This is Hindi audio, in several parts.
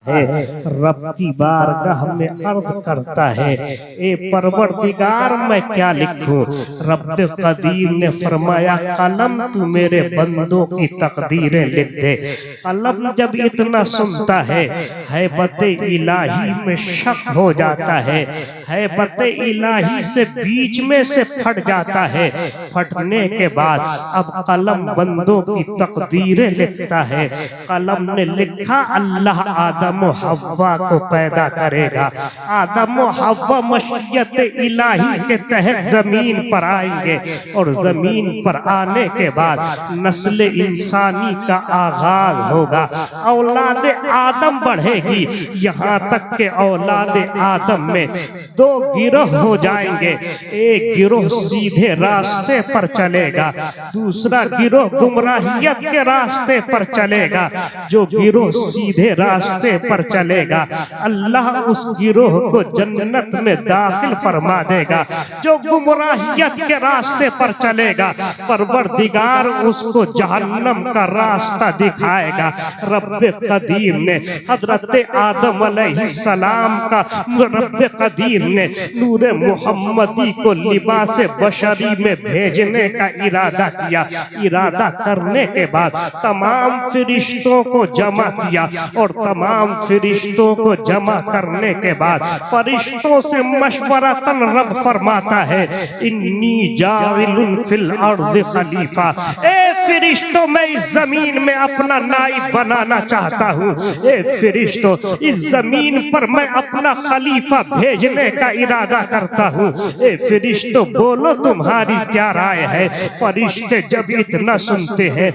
है, रब की बारगाह में अर्ज करता है, ए परवरदिगार मैं क्या लिखूं। रब कदीर ने फरमाया, कलम तू मेरे बंदों की तकदीरें लिख दे। कलम जब इतना सुनता है, हैबत इलाही में शक हो जाता है, हैबत इलाही से बीच में से फट जाता है। फटने के बाद अब कलम बंदों की तकदीरें लिखता है। कलम ने लिखा, अल्लाह आदम और हव्वा को पैदा करेगा। आदम और हव्वा मशीयत इलाही के तहत जमीन पर आएंगे और जमीन पर आने के बाद नस्ल इंसानी का आगाज होगा। औलाद आदम बढ़ेगी, यहाँ तक के औलाद आदम में दो गिरोह हो जाएंगे। एक गिरोह सीधे रास्ते पर चलेगा, दूसरा गिरोह गुमराहियत के रास्ते पर चलेगा। जो गिरोह सीधे रास्ते पर चलेगा, अल्लाह उस गिरोह को जन्नत में दाखिल फरमा देगा। जो गुमराहियत के रास्ते पर चलेगा, परवरदिगार उसको जहन्नम का रास्ता दिखाएगा। रब्बे कदीर ने हजरत आदम अलैहिस्सलाम का, रब्बे कदीर ने नूरे मुहम्मदी को लिबास बशरी में भेजने का इरादा किया। इरादा करने के बाद तमाम फरिश्तों को जमा किया और तमाम फरिश्तों को जमा करने के बाद फरिश्तों से मशवरतन रब फरमाता है, इन्नी जाइलुन फिल अर्ज़ खलीफा। ए फरिश्तों, मैं इस जमीन में अपना नाइब बनाना चाहता हूँ। ए फरिश्तों, इस जमीन पर मैं अपना खलीफा भेजने का इरादा करता हूँ। ए फरिश्तों, बोलो तुम्हारी क्या राय है। फरिश्ते जब इतना सुनते हैं,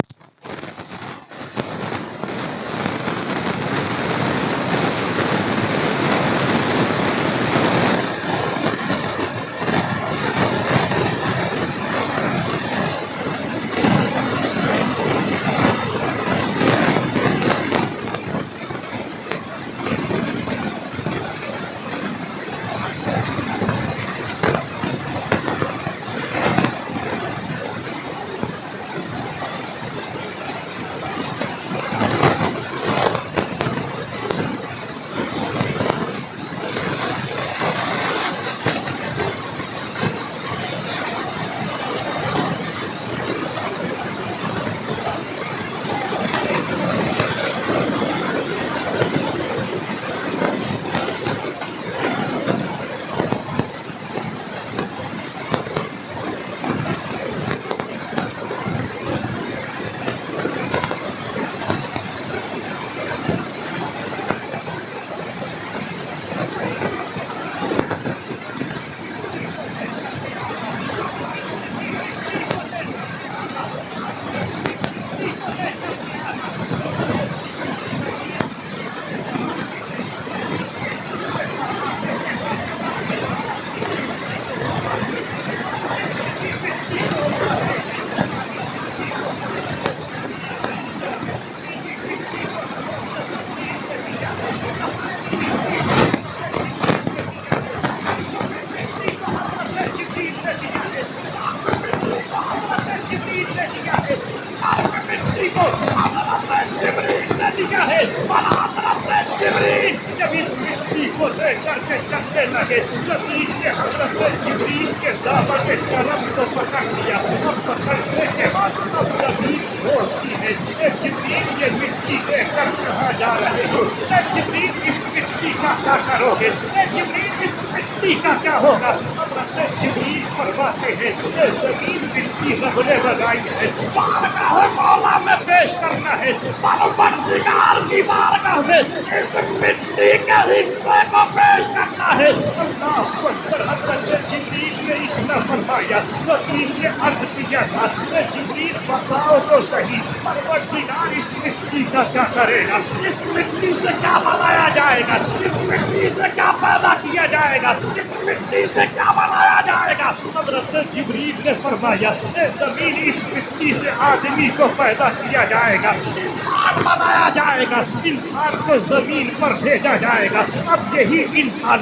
क्या करेगा, इस मिट्टी से क्या बनाया जाएगा, इस मिट्टी से क्या पैदा किया जाएगा, इस मिट्टी से क्या बनाया जाएगा। हजरत जिब्रील ने फरमाया जमीन इस मिट्टी से आदमी को पैदा किया जाएगा, इंसान बनाया जाएगा, इंसान को जमीन पर भेजा जाएगा। अब यही इंसान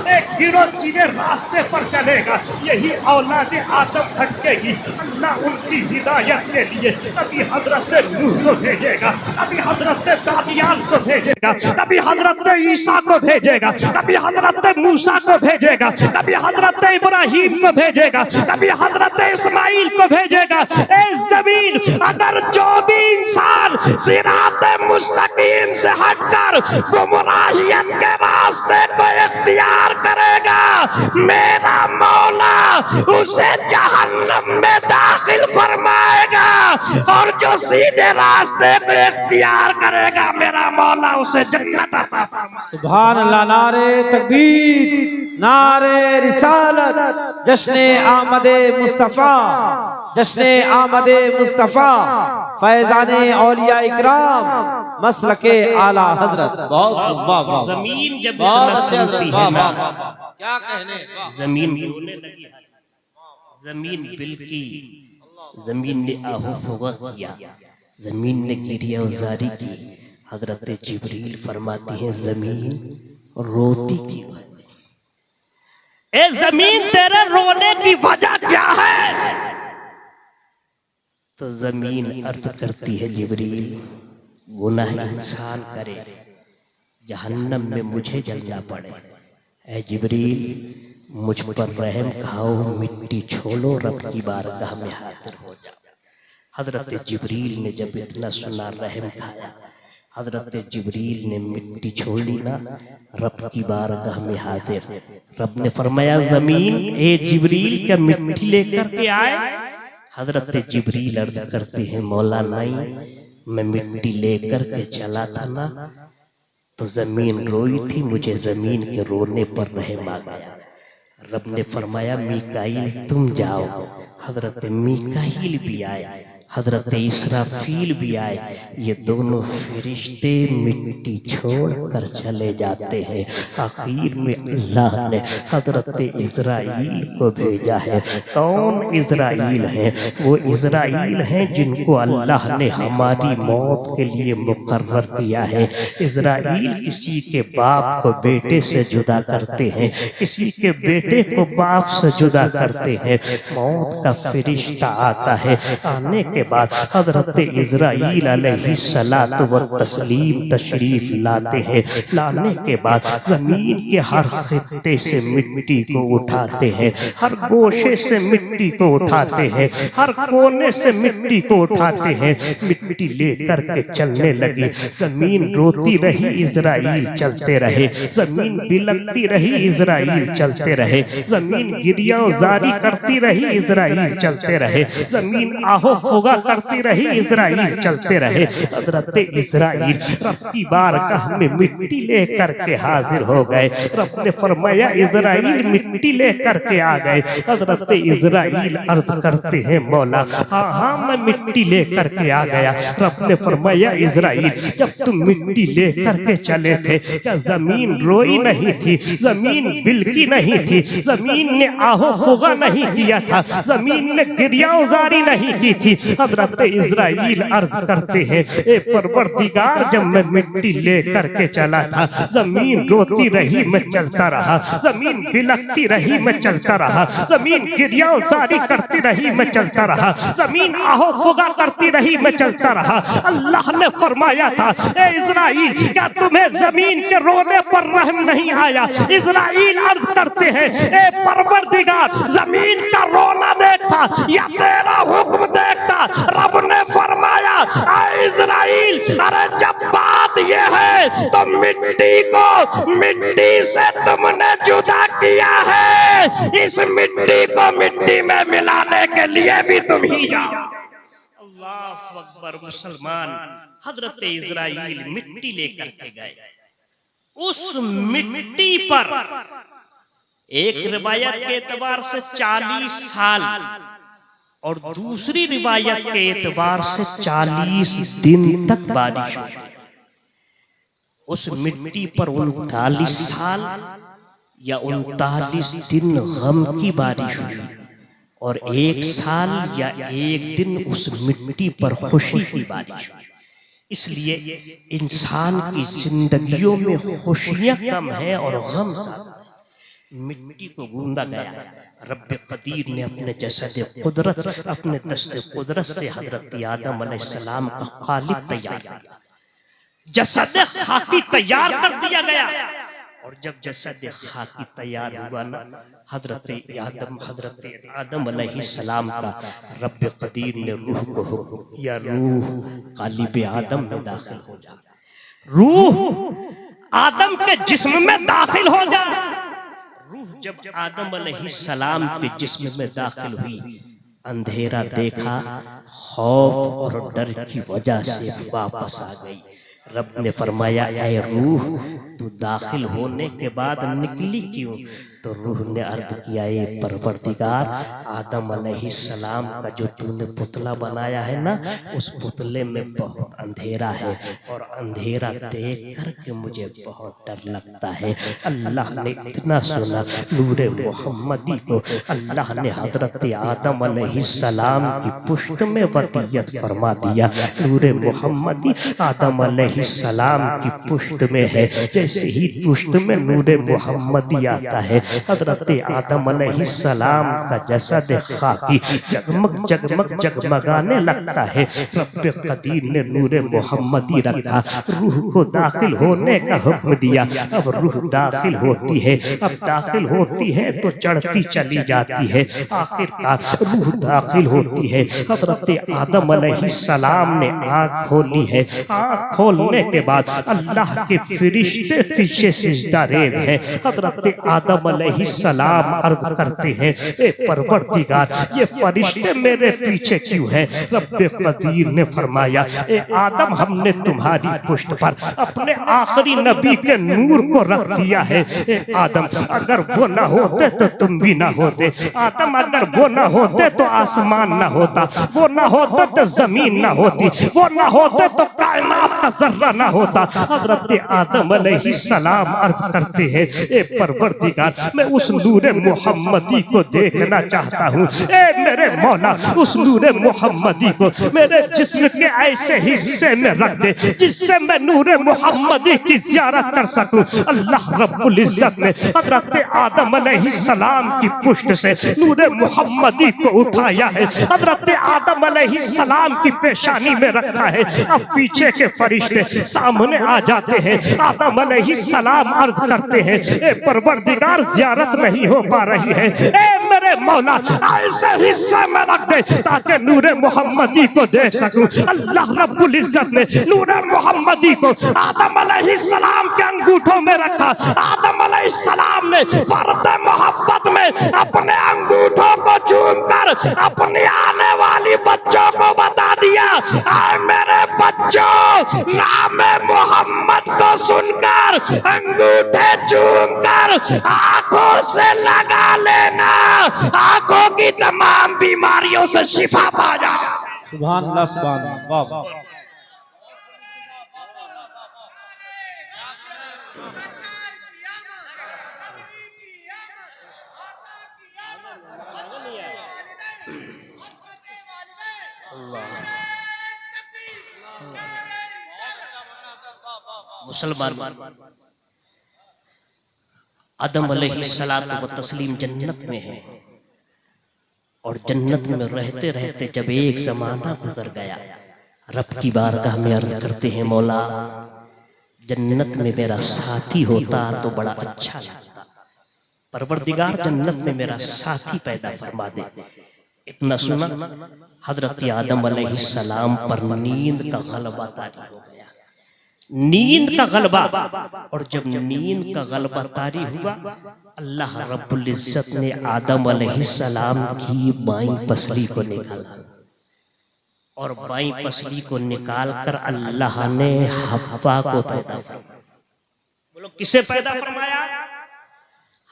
एक गिरोह सीधे रास्ते पर चलेगा, यही औलाद आदम भटकेगी। अल्लाह उनकी हिदायत के लिए कभी हजरत नूह को भेजेगा, कभी हजरत दानियाल को भेजेगा, कभी हजरत ईसा को भेजेगा, कभी हजरत मूसा को भेजेगा, कभी हजरत इब्राहिम को भेजेगा, कभी हजरत इस्माइल को भेजेगा। ए जमीन, अगर जो भी इंसान सिराते मुस्तकीम से हटकर गुमराहियत के रास्ते को इख्तियार करेगा, मेरा मौला उसे जहन्नम में दाखिल फरमाएगा, और जो सीधे रास्ते को इख्तियार करेगा, मेरा मौला उसे जन्नत अता फरमाएगा। सुभान अल्लाह। नारे तकबीर, नारे रिसालत, जश्ने आमदे मुस्तफ़ा, जश्ने आमदे मुस्तफ़ा, फैज़ाने औलिया इकराम, मसलके आला हजरत। बहुत वाह। जमीन जब इतना सुनती है ना, क्या कहने, जमीन रोने लगी, जमीन बिलकी, जमीन ने आहू फुगा किया, जमीन ने गिरिया उजारी की। हजरत जिब्रील फरमाती है जमीन रोती क्यों है? ए जमीन तेरे रोने की वजह क्या है? तो जमीन अर्ज करती है जिब्रील, गुनाह इंसान करे जहन्नम में मुझे जलना पड़े। ए जिब्रील मुझ पर रहम खाओ, मिट्टी छोड़ो, रब की बारगाह में हाजिर हो जाओ। हजरत जिब्रील ने जब इतना सुना, रहम खाया, हजरत जिब्रील ने मिट्टी छोड़ ली ना, रब की बारगाह में हाजिर। रब ने फरमाया जमीन ए जिब्रील क्या मिट्टी लेकर के आए? हजरत जिब्रील अर्ज करते हैं मौला नहीं, मैं मिट्टी लेकर के चला था ना, तो जमीन रोई थी, मुझे जमीन के रोने पर रहम आ गया। रब ने फरमाया मीकाईल तुम जाओ। हजरत मीकाईल भी आए, हजरत इसराफील भी आए। ये दोनों फरिश्ते मिट्टी छोड़ कर चले जाते हैं। आखिर में अल्लाह ने हजरत इजराइल को भेजा है। कौन इजराइल है? वो इजराइल हैं जिनको अल्लाह ने हमारी मौत के लिए मुकर्रर किया है। इजराइल किसी के बाप को बेटे से जुदा करते हैं, किसी के बेटे को बाप से जुदा करते हैं। मौत का फरिश्ता आता है, आने के बाद हजरत इजराइल अलैहिस्सलातु व तस्लीम तशरीफ लाते हैं। लाने के बाद जमीन के हर खित्ते से मिट्टी को उठाते हैं, हर गोशे से मिट्टी को उठाते हैं, हर कोने से मिट्टी को उठाते हैं। मिट्टी लेकर के चलने लगी, जमीन रोती रही, इजराइल चलते रहे, जमीन बिलकती रही, इजराइल चलते रहे, जमीन गिरिया जारी करती रही, इजराइल चलते रहे, जमीन आहो फुगा करती रही, इजराइल चलते रहे। हजरत इजराइल रब की बारगाह में मिट्टी लेकर के हाजिर हो गए। रब ने फरमाया इजराइल मिट्टी लेकर के आ गए। हजरत इजराइल अर्ज करते हैं मौला हाँ मैं मिट्टी लेकर के आ गया। रब ने फरमाया इजराइल जब तुम मिट्टी लेकर के चले थे क्या जमीन रोई नहीं थी, जमीन बिलकी नहीं थी, जमीन ने आहो फुगा नहीं किया था, जमीन ने गिरिया उजारी नहीं की थी? हजरत इजराइल अर्ज करते हैं ए परवरदिगार जब मैं मिट्टी लेकर के चला था, जमीन रोती रही, मैं चलता रहा, जमीन बिलकती रही, मैं चलता रहा, जमीन गिरिया उजारी करती रही, मैं चलता रहा, जमीन आहो फुगा करती रही, मैं चलता रहा। अल्लाह ने फरमाया था ए इजराइल क्या तुम्हें जमीन के रोने पर रहम नहीं आया? इजराइल अर्ज करते हैं ए परवरदिगार जमीन का रोना देखता या तेरा हुक्म देखता? रब ने फरमाया इजराइल अरे जब बात ये है तो मिट्टी से तुमने जुदा किया है, इस मिट्टी को मिट्टी में मिलाने के लिए भी तुम ही जाओ। अल्लाह अकबर। मुसलमान हजरत इजराइल मिट्टी लेकर के गए। उस मिट्टी पर एक रिवायत के एतबार से 40 साल और दूसरी रिवायत के एतबार से 40 दिन तक बारिश हुई। उस मिट्टी पर 39 साल या 39 दिन गम की बारिश हुई और 1 साल या 1 दिन उस मिट्टी पर खुशी की बारिश हुई। इसलिए इंसान की जिंदगियों में खुशियां कम है और गम ज्यादा। मिट्टी को गूंदा गया, रब्बे कदीर ने अपने जसद कुदरत, अपने दस्त कुदरत से हजरत आदम अलैहिस्सलाम का खालिद तैयार किया, जसद खाकी तैयार कर दिया गया। और जब जसद खाकी तैयार हुआ ना, हजरत आदम अलैहिस्सलाम का रब्बे कदीर ने रूह को हुक्म दिया, रूह कालिब आदम में दाखिल हो जा, रूह आदम के जिस्म में दाखिल हो जा। रूह जब आदम अलैहिस्सलाम के जिस्म में दाखिल हुई, अंधेरा देखा, खौफ और डर की वजह से वापस आ गई। रब ने फरमाया, ऐ रूह तू दाखिल होने के बाद निकली क्यों? तो रूह ने अर्ज किया, ऐ परवरदिगार, आदम अलैहिस्सलाम का जो तूने पुतला बनाया है ना, उस पुतले में बहुत अंधेरा है और अंधेरा देख करके मुझे बहुत डर लगता है। अल्लाह ने इतना सुना, नूरे मोहम्मदी को अल्लाह ने हजरत आदम अलैहिस्सलाम की पुष्ट में वसीयत फरमा दिया। नूरे मोहम्मदी आदम अलैहिस्सलाम की पुष्ट में है। जैसे ही पुष्ट में नूरे मोहम्मदी आता है, हजरत आदम अलैहिस्सलाम का जसद खाकी जगमग जगमग जगमगाने लगता है। रब्बे कदीर ने नूरे मोहम्मदी रखा, रूह को दाखिल होने का हुक्म दिया। अब रूह दाखिल होती है, अब दाखिल होती है तो चढ़ती चली जाती है, आखिरकार रूह दाखिल होती है। हजरत आदम अलैहिस्सलाम ने आँख खोली है, आँख खोलने के बाद अल्लाह के फरिश्ते पीछे सिजदा रेज़ है। हजरत आदम अलैहिस्सलाम अर्ज करते हैं, ए परवरदिगार, ये फरिश्ते मेरे पीछे क्यों हैं? रब्बे कदीर ने फरमाया, ए आदम, हमने तुम्हारी पुष्ट पर अपने आखिरी नबी के नूर को रख दिया है। ए आदम, अगर वो ना होते तो तुम भी ना होते। आदम, अगर वो ना होते तो आसमान ना होता, वो ना होते तो जमीन ना होती, वो ना होते तो कायनात का जर्रा ना होता। हजरत आदम अलैहिस्सलाम अर्ज करते हैं, ए परवरदिगार, मैं उस नूरे मोहम्मदी को देखना चाहता हूँ। ए मेरे मौला, उस नूरे मोहम्मदी को मेरे जिस्म के ऐसे हिस्से में रख दे जिससे मैं नूरे मोहम्मदी की ज़ियारत कर सकूं। अल्लाह रब्बुल इज्जत ने हजरत आदम अलैहिस्सलाम की पुष्ट से नूरे मोहम्मदी को उठाया है, हजरत आदम अलैहिस्सलाम की पेशानी में रखा है। अब पीछे के फरिश्ते सामने आ जाते हैं। आदम अलैहिस्सलाम अर्ज करते हैं, ए परवरदिगार, ज़ियारत नहीं हो पा रही है, ए मेरे मौला, ऐसे हिस्से में रख दे ताकि नूरे मोहम्मदी को देख सकूं। अल्लाह रब्बुल इज्जत ने नूरे मोहम्मदी को आदम अलैहिस्सलाम के अंगूठों में रखा। आदम अलैहिस्सलाम ने फर्द मोहब्बत में अपने अंगूठों को चूमकर अपनी आने वाली बच्चों को बता दिया, आए मेरे बच्चों, नाम मोहम्मद को सुनकर अंगूठे चूमकर आंखों से लगा लेना, आंखों की तमाम बीमारियों से शिफा पा जाओ। सुभान अल्लाह, सुभान अल्लाह, वाह। मुसलमान आदम अलैहिस्सलातु व तस्लीम जन्नत में है और जन्नत में रहते रहते जब एक जमाना गुजर गया, रब की बारगाह में अर्ज करते हैं, मौला, जन्नत में मेरा साथी होता तो बड़ा अच्छा लगता। परवरदिगार, जन्नत में मेरा साथी पैदा फरमा दे। इतना सुना, हजरत आदम अलैहिस्सलाम पर नींद का गलबा तारी हो गया, नींद का गलबा। और जब नींद का गलबा तारी हुआ, अल्लाह रब्बुल इज्जत ने आदम अलैहिस्सलाम की बाईं पसली को निकाला और बाईं पसली को निकाल कर अल्लाह ने हव्वा को पैदा फरमाया। बोलो, किसे पैदा फरमाया?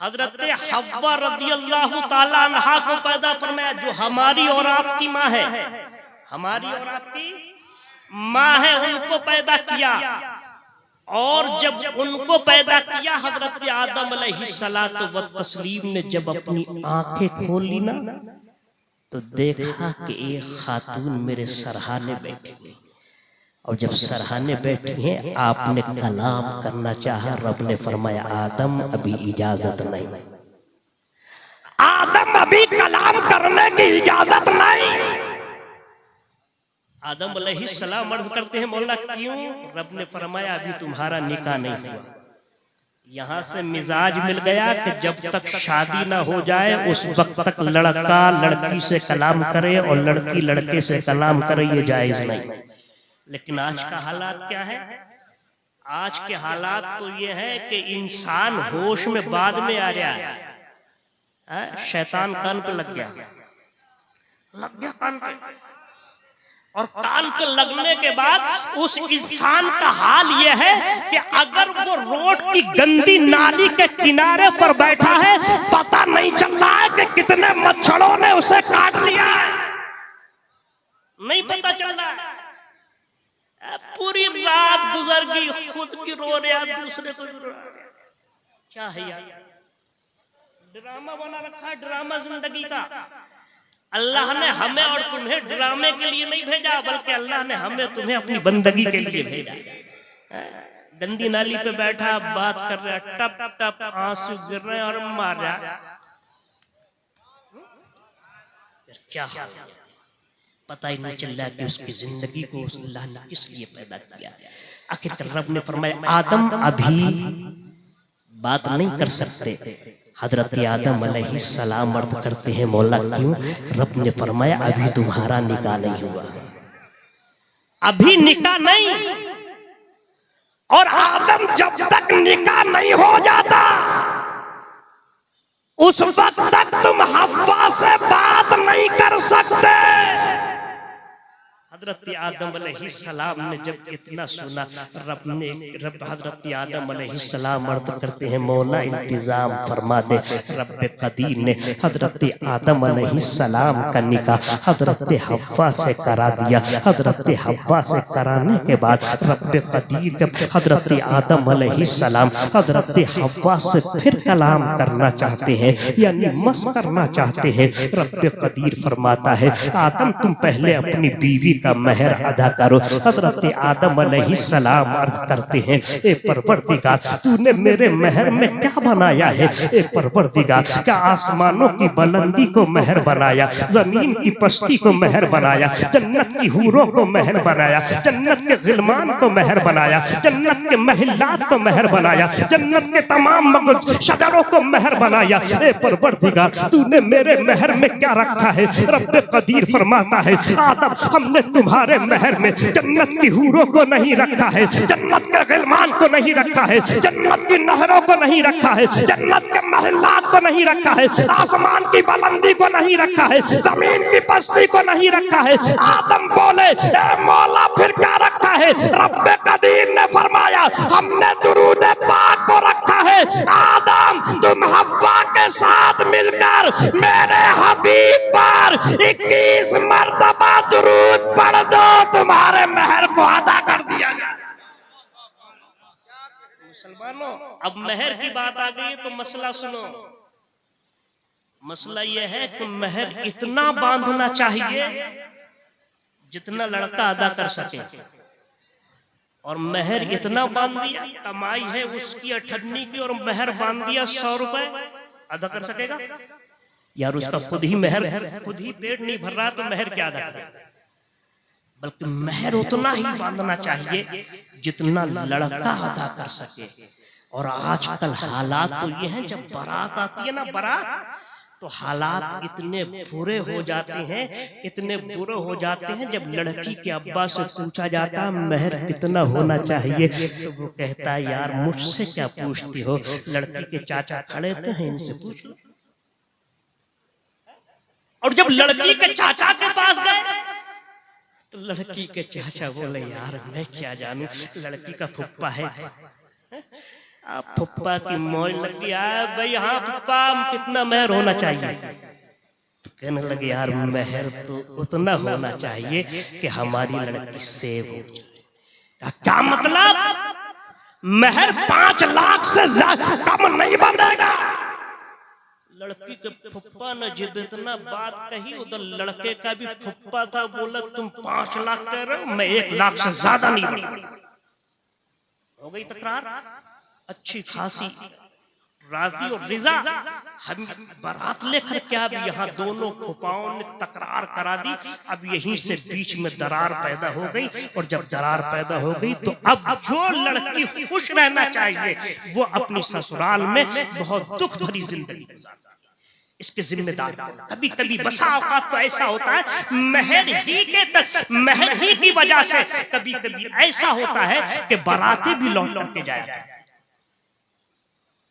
हजरत हव्वा रज़ियल्लाहु ताला अन्हा को पैदा फरमाया, जो हमारी और आपकी माँ है, हमारी और आपकी माँ है, उनको पैदा किया। और जब उनको पैदा किया हजरत आदम अलैहिस्सलातो व तस्लीम ने जब अपनी आंखें खोली ना, तो देखा कि एक खातून मेरे सरहाने बैठी हुई। और जब सरहाने बैठी हैं, आपने कलाम करना चाहा, रब ने फरमाया आदम अभी इजाजत नहीं, आदम अभी कलाम करने की इजाजत नहीं। आदम अलैहिस्सलाम अर्ज करते हैं मौला क्यों? रब ने फरमाया अभी तुम्हारा निकाह नहीं हुआ। यहाँ से मिजाज मिल गया कि जब तक शादी ना हो जाए उस वक्त तक लड़का लड़की से कलाम करे और लड़की लड़के से कलाम करे, ये जायज नहीं। लेकिन आज का हालात क्या है? आज के हालात तो ये है कि इंसान होश में बाद में आ रहा है। शैतान कान पे लग गया कान पे, और कान पे लगने के बाद उस इंसान का हाल यह है कि अगर वो रोड की गंदी नाली के किनारे पर बैठा है, पता नहीं चल रहा है कि कितने मच्छरों ने उसे काट लिया है, नहीं पता चल रहा है। पूरी रात गुजर गई, खुद भी रो रहा, दूसरे को भी रो रहा। क्या है यार? ड्रामा बना रखा है, ड्रामा जिंदगी का। अल्लाह ने हमें और तुम्हें ड्रामे के लिए नहीं भेजा, बल्कि अल्लाह ने हमें तुम्हें अपनी बंदगी के लिए भेजा। गंदी नाली पे बैठा बात कर रहा, टप टप आंसू गिर रहे और मार रहा। क्या हाल है? पता ही नहीं चल रहा कि उसकी जिंदगी को अल्लाह ने किस लिए पैदा किया। आखिर रब ने फरमाया आदम अभी बात नहीं कर सकते। हजरत आदम अलैहिस्सलाम अर्ज करते हैं मौला क्यों? रब ने फरमाया अभी तुम्हारा निकाह नहीं हुआ, अभी निकाह नहीं। और आदम जब तक निकाह नहीं हो जाता उस वक्त तक तुम हव्वा से बात नहीं कर सकते। हजरत आदम अलैहिस्सलाम ने जब इतना सुना, रब हजरत आदम अलैहिस्सलाम अर्ज करते हैं मौला इंतजाम फरमा दे। रब कदीर ने हजरत आदम अलैहिस्सलाम का निकाह हजरत हव्वा से करा दिया। हजरत हव्वा से कराने के बाद रब कदीर के हजरत आदम अलैहिस्सलाम हजरत हव्वा से फिर कलाम करना चाहते हैं, यानी मस करना चाहते हैं। रब कदीर फरमाता है आदम तुम पहले अपनी बीवी का महर अदा करो। हजरत आदम अलैहिस्सलाम अर्ज करते हैं ए परवरदिगार तूने मेरे महर में क्या बनाया है? ए परवरदिगार क्या आसमानों की बुलंदी को महर बनाया, जमीन की पस्ती को महर बनाया, जन्नत की हूरों को महर बनाया, जन्नत के गिलमान को महर बनाया, जन्नत के महिलात को महर बनाया, जन्नत के तमाम शजरों को महर बनाया। ए परवरदिगार तूने मेरे महर में क्या रखा है? रब कदीर फरमाता है आदम हमने तुम्हारे महर में जन्नत की हूरों को नहीं रखा है, जन्नत के गिलमान को नहीं रखा है, जन्नत की नहरों को नहीं रखा है, जन्नत के महिलात को नहीं रखा है, आसमान की बुलंदी को नहीं रखा है, जमीन की पस्ती को नहीं रखा है। आदम बोले ए मौला फिर क्या रखा है? रब कदीर ने फरमाया हमने दुरूद पाक को रखा है। आदम तुम हव्वा के साथ मिलकर मेरे हबीब पर 21 मर्तबा दुरूद पढ़ दो, तुम्हारे महर को अदा कर दिया जाए। मुसलमानों अब महर की बात आ गई तो मसला सुनो। मसला यह है कि महर इतना बांधना चाहिए जितना लड़का अदा कर सके, और महर इतना बांध दिया, कमाई है उसकी 98 की और महर बांध दिया 100 रुपए, अदा कर सकेगा? यार उसका खुद ही महर, खुद ही पेट नहीं भर रहा तो महर क्या अदा करेगा? बल्कि महर उतना ही बांधना चाहिए जितना लड़का अदा कर सके। और आजकल हालात तो ये हैं जब बारात आती है ना, बारात तो हालात इतने बुरे हो जाते हैं, इतने बुरे हो जाते हैं। जब लड़की के अब्बा से पूछा जाता है महर कितना होना चाहिए तो वो कहता है यार मुझसे क्या पूछती हो, लड़की के चाचा खड़े थे इनसे पूछ लो। और जब लड़की के चाचा के पास गए तो लड़की के चाचा बोले यार मैं क्या जानूं, लड़की का फुप्पा है, फुप्पा की मौज लग गई भाई हाँ फुप्पा कितना महर होना चाहिए? तो कहने लगे यार महर तो उतना होना चाहिए कि हमारी लड़की सेव हो जाए। क्या मतलब? महर 5 लाख से कम नहीं बनेगा। लड़की के फुप्पा ने जब इतना बात कही, उधर लड़के का भी फुप्पा था, बोला तुम 5 लाख कह रहे हो, मैं 1 लाख से ज्यादा नहीं बना। हो गई तकरार, अच्छी खासी राजी और रिजा। हम बारात लेकर क्या, अब यहाँ दोनों फुफाओं ने तकरार करा दी। अब यहीं से बीच में दरार पैदा हो गई, और जब दरार पैदा हो गई तो अब जो लड़की खुश रहना चाहिए वो अपनी ससुराल में बहुत दुख भरी जिंदगी गुजारती है। इसके जिम्मेदार कभी कभी बसा औकात तो ऐसा होता है महर ही की वजह से कभी कभी ऐसा होता है कि बाराती भी लौट करके जाया।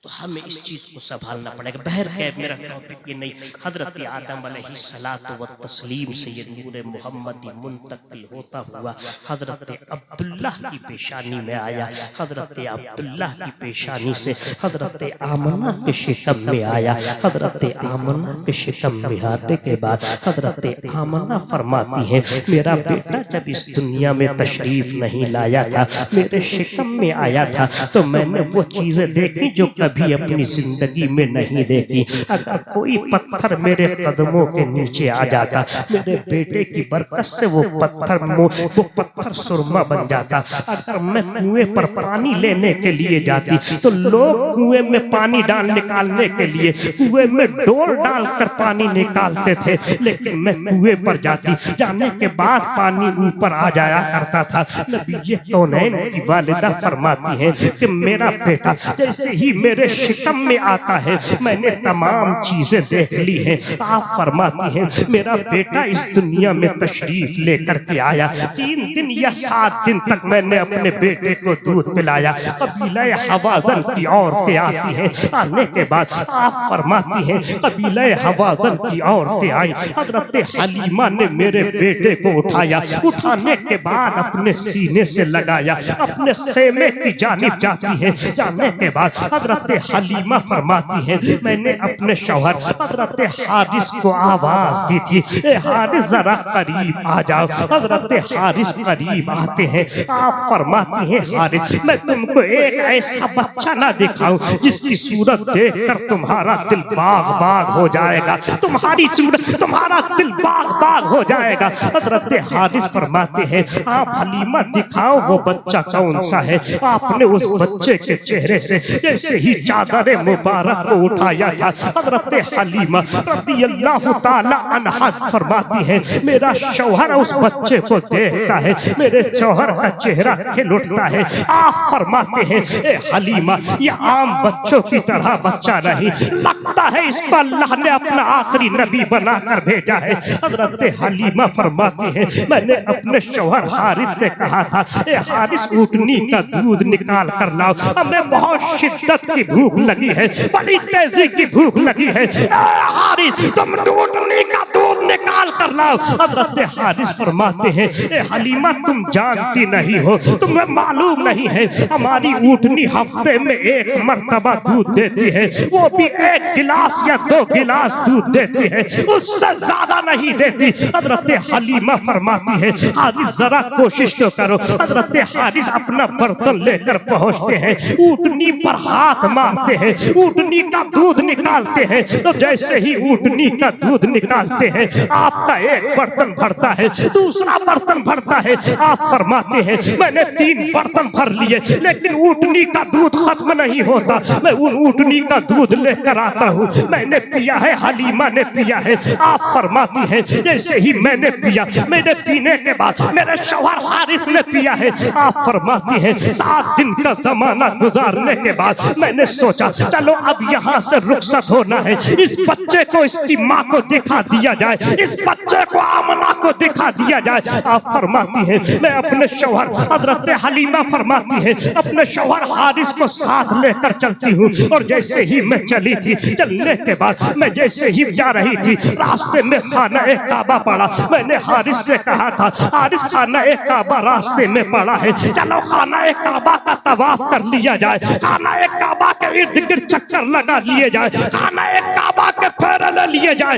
तो हमें इस चीज को संभालना पड़ेगा। बहर है मेरा टॉपिक ये नहीं। हजरत आदम अलैहिस्सलातु व तस्लीम से ये नूर मोहम्मदी मुंतकिल होता हुआ हजरत अब्दुल्लाह की पेशानी में आया। हजरत अब्दुल्लाह की पेशानी से हजरत आमना के शिकम में आया। हजरत आमना के शिकम में आने के बाद हजरत आमना फरमाती है, मेरा बेटा जब इस दुनिया में तशरीफ नहीं लाया था, मेरे शिकम में आया था, तो मैंने वो चीजें देखी जो कभी अपनी जिंदगी में नहीं देखी। अगर कोई पत्थर मेरे कदमों के नीचे आ जाता, मेरे बेटे की बरकत से वो पत्थर सुरमा बन जाता। अगर मैं कुएं पर पानी लेने के लिए जाती तो लोग कुएं में पानी निकालने के लिए कुएं में डोल डालकर पानी निकालते थे, लेकिन मैं कुएं पर जाती, जाने के बाद पानी ऊपर आ जाया करता था। नबी कौनैन की वालिदा फरमाती है कि मेरा बेटा जैसे ही मेरे शिकम में आता है, मैंने तमाम चीजें देख ली हैं। आप फरमाती हैं मेरा बेटा इस दुनिया में तशरीफ लेकर के आया, 3 दिन या 7 दिन तक मैंने अपने बेटे को दूध पिलाया। कबीला हवाज़न की औरतें आती हैं, आने के बाद आप फरमाती हैं कबीला हवाज़न की औरतें आई, हजरत हलीमा ने मेरे बेटे को उठाया, उठाने के बाद अपने सीने से लगाया, अपने खेमे की जानिब जाती है। जाने के बाद हजरत हलीमा फरमाती है मैंने अपने शौहर हजरत हारिस को आवाज दी थी, ए हारिस जरा करीब आ जाओ। हजरत हारिस करीब आते हैं। आप फरमाती हैं हारिस मैं तुमको एक ऐसा बच्चा ना दिखाऊं जिसकी सूरत देखकर तुम्हारा दिल बाग बाग हो जाएगा, तुम्हारी सूरत तुम्हारा दिल बाग बाग हो जाएगा। हजरत हारिस फरमाते हैं आप हलीमा दिखाओ वो बच्चा कौन सा है। आपने उस बच्चे के चेहरे से जैसे ही चादर मुबारक को उठाया था, हजरत हलीमा रज़ियल्लाहु ताला अन्हा फरमाती है मेरा शौहर उस बच्चे को देखता है, मेरे शौहर का चेहरा खिल उठता है। आप फरमाते हैं ए हलीमा ये आम बच्चों की तरह बच्चा नहीं, लगता है इसको अल्लाह ने अपना आखिरी नबी बनाकर भेजा है। हजरत हलीमा फरमाती है मैंने अपने शौहर हारिस से कहा था ए हारिस ऊँटनी का दूध निकाल कर लाओ, हमें बहुत शिद्दत की भूख लगी है, बड़ी तेजी की भूख लगी है। हारिस तुम ऊँटनी का दूध निकाल कर लाओ। हजरत हारिस फरमाते हैं ए हलीमा तुम जानती नहीं हो, तुम्हें मालूम नहीं है हमारी ऊँटनी हफ्ते में 1 मर्तबा दूध देती है, वो भी 1 गिलास या 2 गिलास दूध देती है, उससे ज्यादा नहीं देती। हजरत हलीमा फरमाती है हारिस जरा कोशिश तो करो। हजरत हारिस अपना बर्तन लेकर पहुंचते हैं, ऊँटनी पर हाथ मारते हैं, ऊँटनी का दूध निकालते हैं। तो जैसे ही ऊँटनी का दूध निकालते हैं आपका एक बर्तन भरता है, दूसरा बर्तन भरता है। आप फरमाते हैं मैंने 3 बर्तन भर लिए लेकिन ऊँटनी का दूध खत्म नहीं होता। मैं उन ऊँटनी का दूध लेकर आता हूँ, मैंने पिया है, हलीमा ने पिया है। आप फरमाती हैं जैसे ही मैंने पिया, मेरे पीने के बाद मेरे शौहर हारिस ने पिया है। आप फरमाती हैं 7 दिन का जमाना गुजारने के बाद मैंने सोचा चलो अब यहाँ से रुखसत होना है, इस बच्चे को इसकी माँ को दिखा दिया जाए, इस बच्चे को आमना को दिखा दिया जाए। आप फरमाती हैं मैं अपने शौहर हजरत हलीमा फरमाती है अपने शौहर हारिस को साथ लेकर चलती हूँ। और जैसे ही मैं चली थी, चलने के बाद मैं जैसे ही जा रही थी रास्ते में खाना एक काबा पड़ा। मैंने हारिस से कहा था हारिस खाना एक काबा रास्ते में पड़ा है, चलो खाना एक काबा का तवाफ कर लिया जाए। खाना एक काबा काबा के इर्द गिर्द चक्कर लगा लिए जाए, खाना काबा के फेरे ले लिए जाए।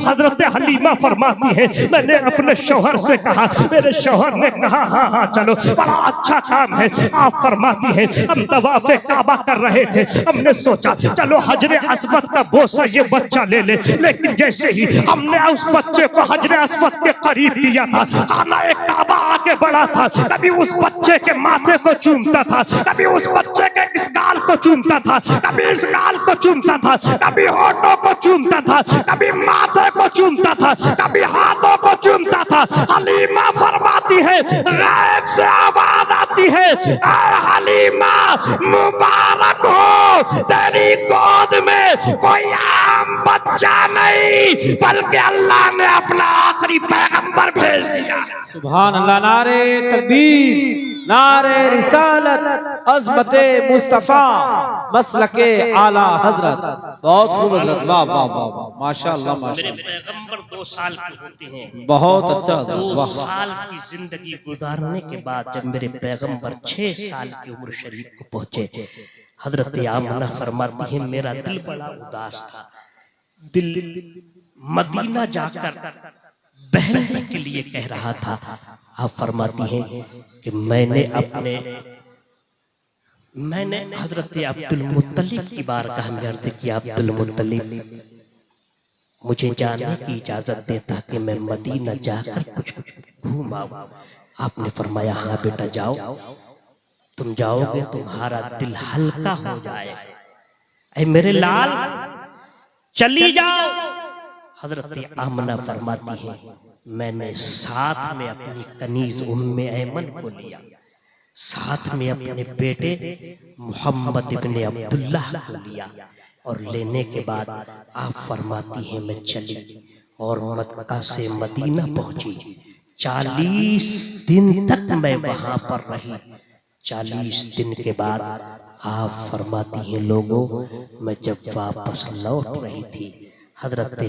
हजरत हलीमा फरमाती है मैंने अपने शौहर से कहा, मेरे शौहर ने कहा हाँ हाँ चलो बड़ा अच्छा काम है। आप फरमाती है हम तवाफ़े काबा कर रहे थे, हमने सोचा चलो हजरे अस्वद का बोसा ये बच्चा ले ले, लेकिन जैसे ही हमने उस बच्चे को हजरे अस्वद के करीब लिया था, खाना काबा आगे बढ़ा था, कभी उस बच्चे के माथे को चूमता था, कभी उस बच्चे के इस गाल को चूमता था, कभी इस गाल को चूमता था, कभी होठों को चूमता था, कभी माथे को चूमता था, कभी हाथों को चूमता था। हलीमा फरमाती है गैब से आवाज आती है ऐ हलीमा मुबारक हो, तेरी गोद में कोई आम बच्चा नहीं बल्कि अल्लाह ने अपना आखिरी पैगंबर भेज दिया। सुभान अल्लाह। नारे तकबीर, नारे रिसालत, अज़मते मुस्तफ़ा, मसलके आला हजरत। बहुत खूब हजरत, वाह वाह वाह वाह, माशाअल्लाह मेरे माशाअल्लाह। पैगंबर 2 साल के होते हैं। बहुत अच्छा हजरत, 2 वाह। साल की जिंदगी गुजारने के बाद जब मेरे पैगंबर 6 साल की उम्र शरीफ को पहुंचे, हजरत आमना फरमाती है मेरा दिल बड़ा उदास था, दिल मदीना जाकर बहने के लिए कह रहा था। आप फरमाती हैं कि मैंने हजरत अब्दुल मुत्तलिब की बारगाह में अर्ज़ किया, अब्दुल मुत्तलिब मुझे जाने की इजाजत दे ताकि मैं मदीना जाकर कुछ घूम आऊं। आपने फरमाया हाँ बेटा जाओ, तुम जाओगे तुम्हारा दिल हल्का हो जाएगा। ऐ मेरे लाल चली जाओ। हजरत आमना फरमाती है मैंने साथ में अपनी कनीज उम्मे ऐमन को लिया, साथ में अपने बेटे मोहम्मद इब्ने अब्दुल्लाह को लिया, और लेने के बाद आप फरमाती हैं मैं चली और मक्का से मदीना पहुंची। 40 दिन तक मैं वहां पर रही। 40 दिन के बाद आप फरमाती हैं लोगों मैं जब वापस लौट रही थी, हजरत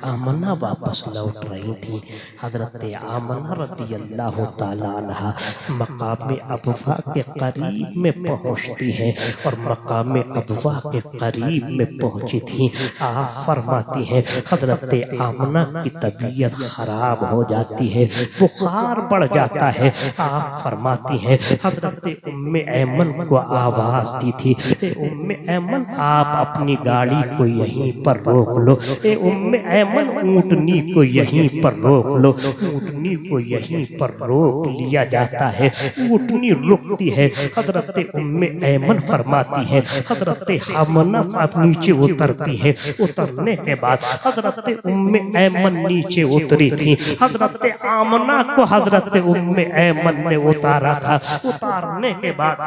आमना वापस लौट रही थी। हजरत आमना रज़ी अल्लाह ताला अन्हा मकाम अबवा के करीब में पहुंचती हैं, और मकाम अबवा के करीब में पहुंची थी। आप फरमाती हैं हजरत आमना की तबीयत खराब हो जाती है, बुखार बढ़ जाता है। आप फरमाती हैं हजरत उम्मे ऐमन को आवाज दी थी उम्मे ऐमन आप अपनी गाड़ी को यहीं पर रोक लो, ए उम्मे ऐमन ऊँटनी को यहीं पर रोक लो। ऊँटनी को यहीं पर रोक लिया जाता है, ऊँटनी रुकती है। हजरत उम्मे ऐमन फरमाती है हजरत आमना आप नीचे उतरती है। उतरने के बाद हजरत उम्मे ऐमन नीचे उतरी थी। हजरत आमना को हजरत उम्मे ऐमन ने उतारा था। उतारने के बाद